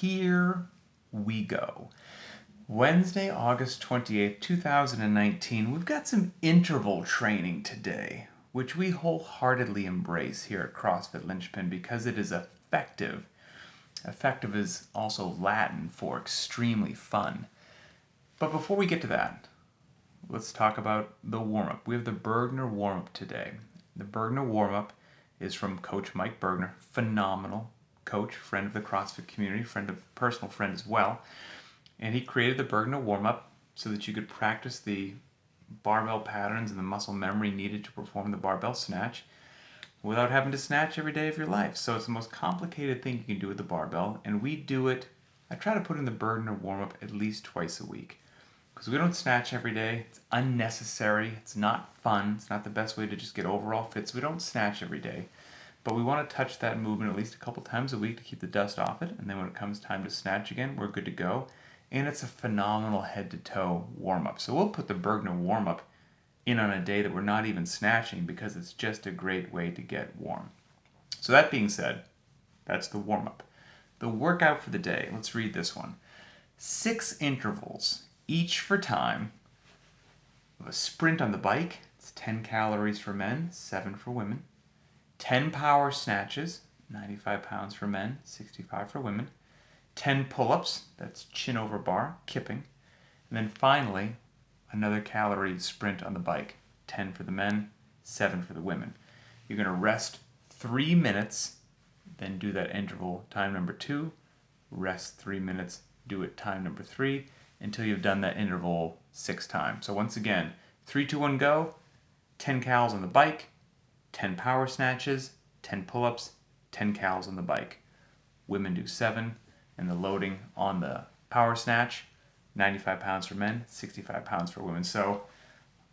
Here we go. Wednesday, August 28th, 2019. We've got some interval training today, which we wholeheartedly embrace here at CrossFit Linchpin because it is effective. Effective is also Latin for extremely fun. But before we get to that, let's talk about the warm-up. We have the Bergner warm-up today. The Bergner warm-up is from Coach Mike Bergner. Phenomenal coach, friend of the CrossFit community, personal friend as well. And he created the Bergner warm-up so that you could practice the barbell patterns and the muscle memory needed to perform the barbell snatch without having to snatch every day of your life. So it's the most complicated thing you can do with the barbell, and we do it. I try to put in the Bergner warm-up at least twice a week because we don't snatch every day. It's unnecessary. It's not fun. It's not the best way to just get overall fit, so we don't snatch every day. But we want to touch that movement at least a couple times a week to keep the dust off it, and then when it comes time to snatch again, we're good to go. And it's a phenomenal head-to-toe warm-up. So we'll put the Bergner warm-up in on a day that we're not even snatching because it's just a great way to get warm. So that being said, that's the warm-up. The workout for the day, let's read this one. 6 intervals, each for time, of a sprint on the bike. It's 10 calories for men, 7 for women. 10 power snatches, 95 pounds for men, 65 for women. 10 pull-ups, that's chin over bar, kipping. And then finally, another calorie sprint on the bike, 10 for the men, 7 for the women. You're going to rest 3 minutes, then do that interval time number 2, rest 3 minutes, do it time number 3, until you've done that interval 6 times. So once again, 3, 2, 1, go, 10 cals on the bike, 10 power snatches, 10 pull-ups, 10 cals on the bike. Women do 7, and the loading on the power snatch, 95 pounds for men, 65 pounds for women. So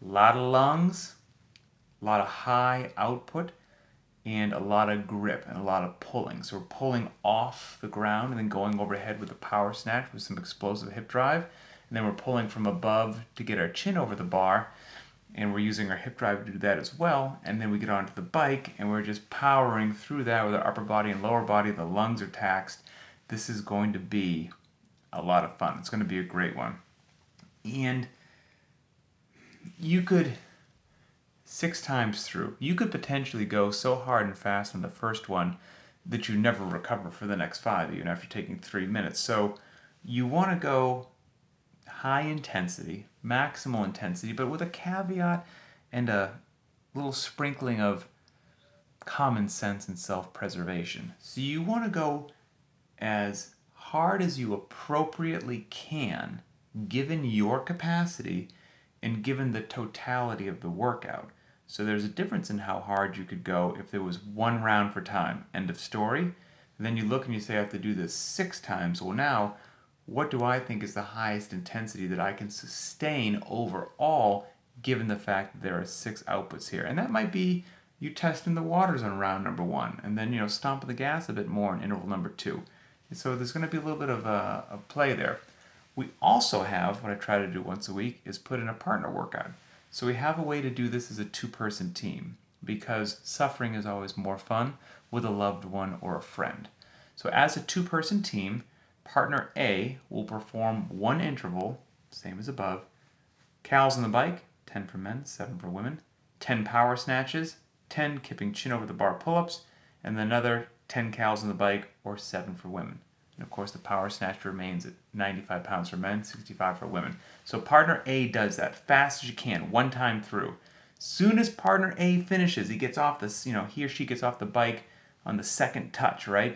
a lot of lungs, a lot of high output, and a lot of grip and a lot of pulling. So we're pulling off the ground and then going overhead with the power snatch with some explosive hip drive. And then we're pulling from above to get our chin over the bar. And we're using our hip drive to do that as well. And then we get onto the bike and we're just powering through that with our upper body and lower body. The lungs are taxed. This is going to be a lot of fun. It's going to be a great one. And you could, 6 times through, you could potentially go so hard and fast on the first one that you never recover for the next 5, even after taking 3 minutes. So you want to go high intensity, maximal intensity, but with a caveat and a little sprinkling of common sense and self-preservation. So you want to go as hard as you appropriately can, given your capacity and given the totality of the workout. So there's a difference in how hard you could go if there was 1 round for time, end of story. And then you look and you say, I have to do this 6 times. Well, now, what do I think is the highest intensity that I can sustain overall, given the fact that there are 6 outputs here? And that might be you testing the waters on round number 1, and then, stomping the gas a bit more in interval number 2. And so there's going to be a little bit of a play there. We also have, what I try to do once a week, is put in a partner workout. So we have a way to do this as a 2-person team, because suffering is always more fun with a loved one or a friend. So as a 2-person team, partner A will perform 1 interval, same as above, cals on the bike, 10 for men, 7 for women, 10 power snatches, 10 kipping chin over the bar pull-ups, and then another 10 cals on the bike, or 7 for women. And of course the power snatch remains at 95 pounds for men, 65 for women. So partner A does that fast as you can, 1 time through. Soon as partner A finishes, he gets off this, he or she gets off the bike on the second touch, right?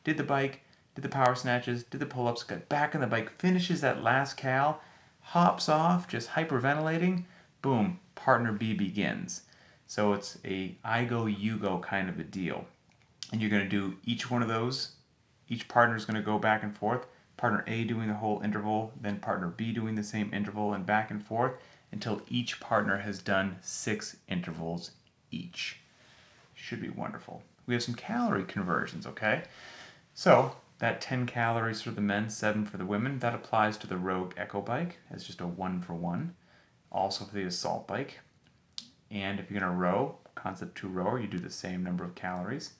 Did the bike, did the power snatches, did the pull-ups, got back on the bike, finishes that last cal, hops off, just hyperventilating, boom, partner B begins. So it's a I go, you go kind of a deal. And you're going to do each one of those. Each partner is going to go back and forth. Partner A doing the whole interval, then partner B doing the same interval, and back and forth until each partner has done 6 intervals each. Should be wonderful. We have some calorie conversions, okay? So that 10 calories for the men, 7 for the women, that applies to the Rogue Echo bike as just a 1-for-1. Also for the Assault bike. And if you're going to row, Concept 2 rower, you do the same number of calories.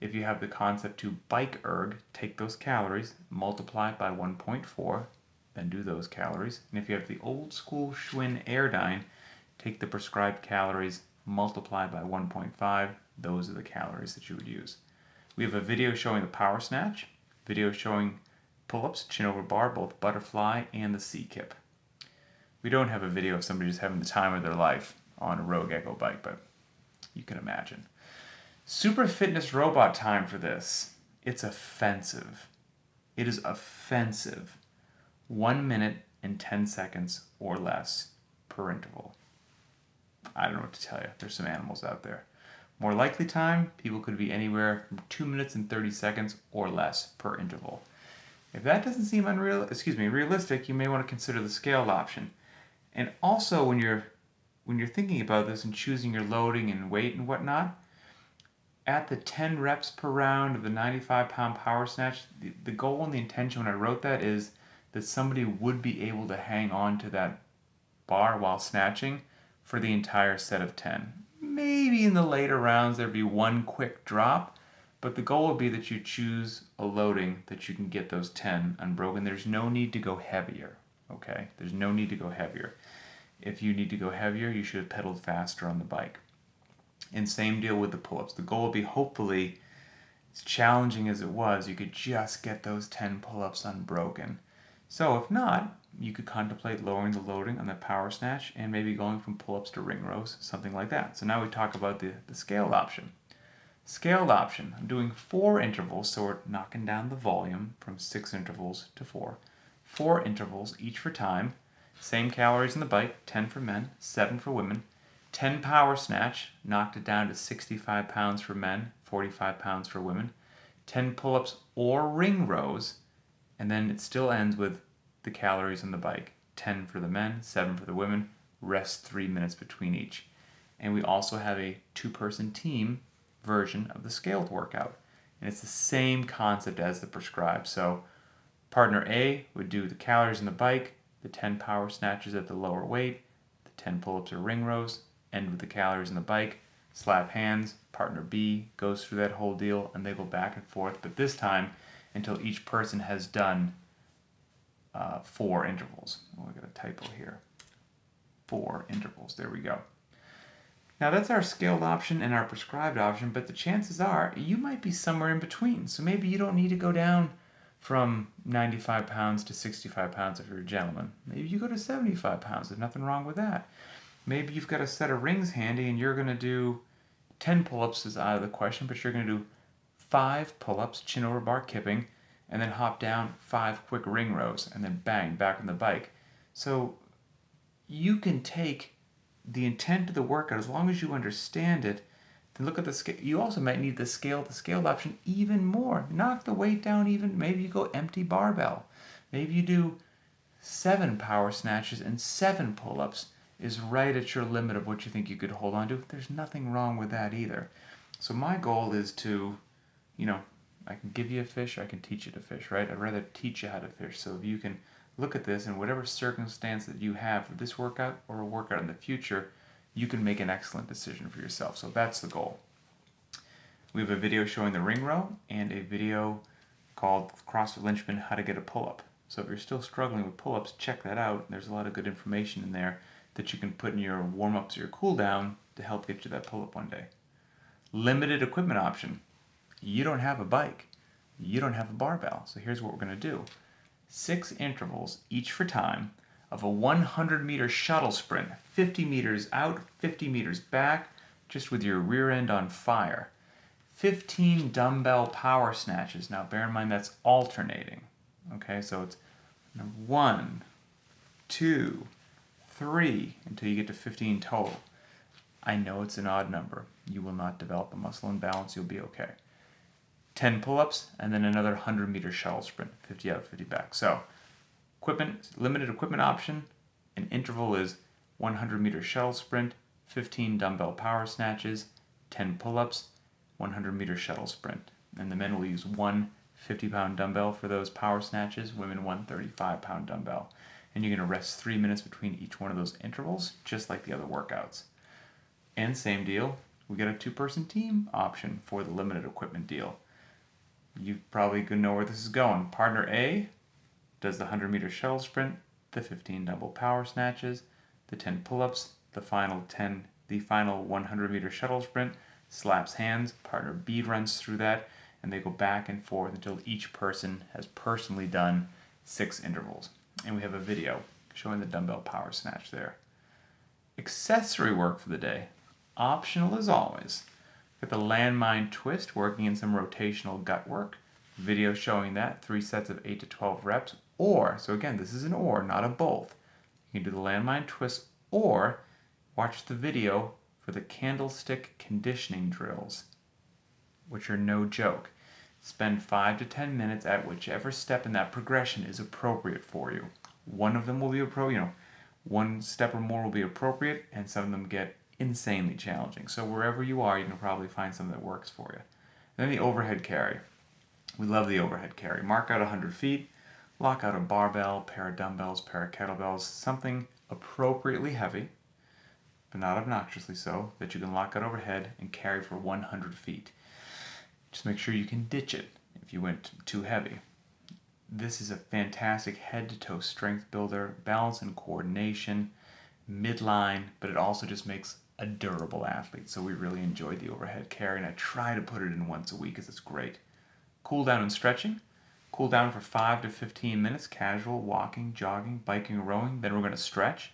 If you have the concept to bike erg, take those calories, multiply by 1.4, then do those calories. And if you have the old school Schwinn Airdyne, take the prescribed calories, multiply by 1.5, those are the calories that you would use. We have a video showing the power snatch, video showing pull-ups, chin over bar, both butterfly and the C-kip. We don't have a video of somebody just having the time of their life on a Rogue Echo bike, but you can imagine. Super fitness robot time for this. It's offensive. It is offensive. 1 minute and 10 seconds or less per interval. I don't know what to tell you. There's some animals out there. More likely time, people could be anywhere from 2 minutes and 30 seconds or less per interval. If that doesn't seem realistic, you may want to consider the scaled option. And also when you're thinking about this and choosing your loading and weight and whatnot, at the 10 reps per round of the 95-pound power snatch, the goal and the intention when I wrote that is that somebody would be able to hang on to that bar while snatching for the entire set of 10. Maybe in the later rounds there'd be one quick drop, but the goal would be that you choose a loading that you can get those 10 unbroken. There's no need to go heavier, okay? There's no need to go heavier. If you need to go heavier, you should have pedaled faster on the bike. And same deal with the pull-ups. The goal would be, hopefully, as challenging as it was, you could just get those 10 pull-ups unbroken. So if not, you could contemplate lowering the loading on the power snatch and maybe going from pull-ups to ring rows, something like that. So now we talk about the scaled option. Scaled option, I'm doing 4 intervals, so we're knocking down the volume from 6 intervals to 4. 4 intervals, each for time. Same calories in the bike, 10 for men, 7 for women. 10 power snatch, knocked it down to 65 pounds for men, 45 pounds for women. 10 pull-ups or ring rows, and then it still ends with the calories on the bike. 10 for the men, 7 for the women, rest 3 minutes between each. And we also have a 2-person team version of the scaled workout. And it's the same concept as the prescribed. So partner A would do the calories on the bike, the 10 power snatches at the lower weight, the 10 pull-ups or ring rows, end with the calories on the bike, slap hands, partner B goes through that whole deal, and they go back and forth, but this time until each person has done 4 intervals. Oh, I got a typo here. 4 intervals, there we go. Now that's our scaled option and our prescribed option, but the chances are you might be somewhere in between. So maybe you don't need to go down from 95 pounds to 65 pounds if you're a gentleman. Maybe you go to 75 pounds, there's nothing wrong with that. Maybe you've got a set of rings handy and you're going to do 10 pull-ups is out of the question, but you're going to do 5 pull-ups, chin over bar kipping, and then hop down 5 quick ring rows, and then bang, back on the bike. So you can take the intent of the workout, as long as you understand it, then look at the scale. You also might need the scaled option even more. Knock the weight down even. Maybe you go empty barbell. Maybe you do 7 power snatches and 7 pull-ups is right at your limit of what you think you could hold on to. There's nothing wrong with that either. So my goal is to, I can give you a fish, I can teach you to fish, right? I'd rather teach you how to fish. So if you can look at this in whatever circumstance that you have for this workout or a workout in the future, you can make an excellent decision for yourself. So that's the goal. We have a video showing the ring row and a video called CrossFit Linchpin, How to Get a Pull-Up. So if you're still struggling with pull-ups, check that out. There's a lot of good information in there that you can put in your warm-ups or your cool-down to help get you that pull-up one day. Limited equipment option. You don't have a bike. You don't have a barbell. So here's what we're going to do. 6 intervals, each for time, of a 100-meter shuttle sprint, 50 meters out, 50 meters back, just with your rear end on fire. 15 dumbbell power snatches. Now bear in mind that's alternating. Okay, so it's 1, 2, 3, until you get to 15 total. I know it's an odd number. You will not develop a muscle imbalance. You'll be okay. 10 pull-ups, and then another 100-meter shuttle sprint, 50 out, 50 back. So, limited equipment option, an interval is 100-meter shuttle sprint, 15 dumbbell power snatches, 10 pull-ups, 100-meter shuttle sprint. And the men will use one 50-pound dumbbell for those power snatches, women one 35-pound dumbbell. And you're going to rest 3 minutes between each one of those intervals, just like the other workouts. And same deal, we get a 2-person team option for the limited equipment deal. You probably could know where this is going. Partner A does the 100-meter shuttle sprint, the 15 double power snatches, the 10 pull-ups, the final 100-meter shuttle sprint, slaps hands. Partner B runs through that, and they go back and forth until each person has personally done 6 intervals. And we have a video showing the dumbbell power snatch there. Accessory work for the day, optional as always. Got the landmine twist, working in some rotational gut work. Video showing that, 3 sets of 8 to 12 reps. Or, so again, this is an or, not a both. You can do the landmine twist or watch the video for the candlestick conditioning drills, which are no joke. Spend 5 to 10 minutes at whichever step in that progression is appropriate for you. One of them will be appropriate, one step or more will be appropriate, and some of them get insanely challenging. So wherever you are, you can probably find something that works for you. Then the overhead carry. We love the overhead carry. Mark out 100 feet, lock out a barbell, pair of dumbbells, pair of kettlebells, something appropriately heavy, but not obnoxiously so, that you can lock out overhead and carry for 100 feet. Just make sure you can ditch it if you went too heavy. This is a fantastic head-to-toe strength builder, balance and coordination, midline, but it also just makes a durable athlete. So we really enjoy the overhead carry, and I try to put it in once a week because it's great. Cool down and stretching. Cool down for 5 to 15 minutes, casual, walking, jogging, biking, rowing. Then we're going to stretch.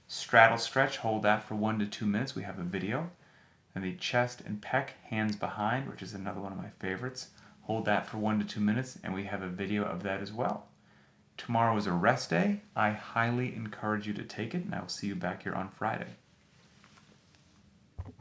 Straddle stretch, hold that for 1 to 2 minutes. We have a video. And the chest and pec, hands behind, which is another one of my favorites. Hold that for 1 to 2 minutes, and we have a video of that as well. Tomorrow is a rest day. I highly encourage you to take it, and I will see you back here on Friday.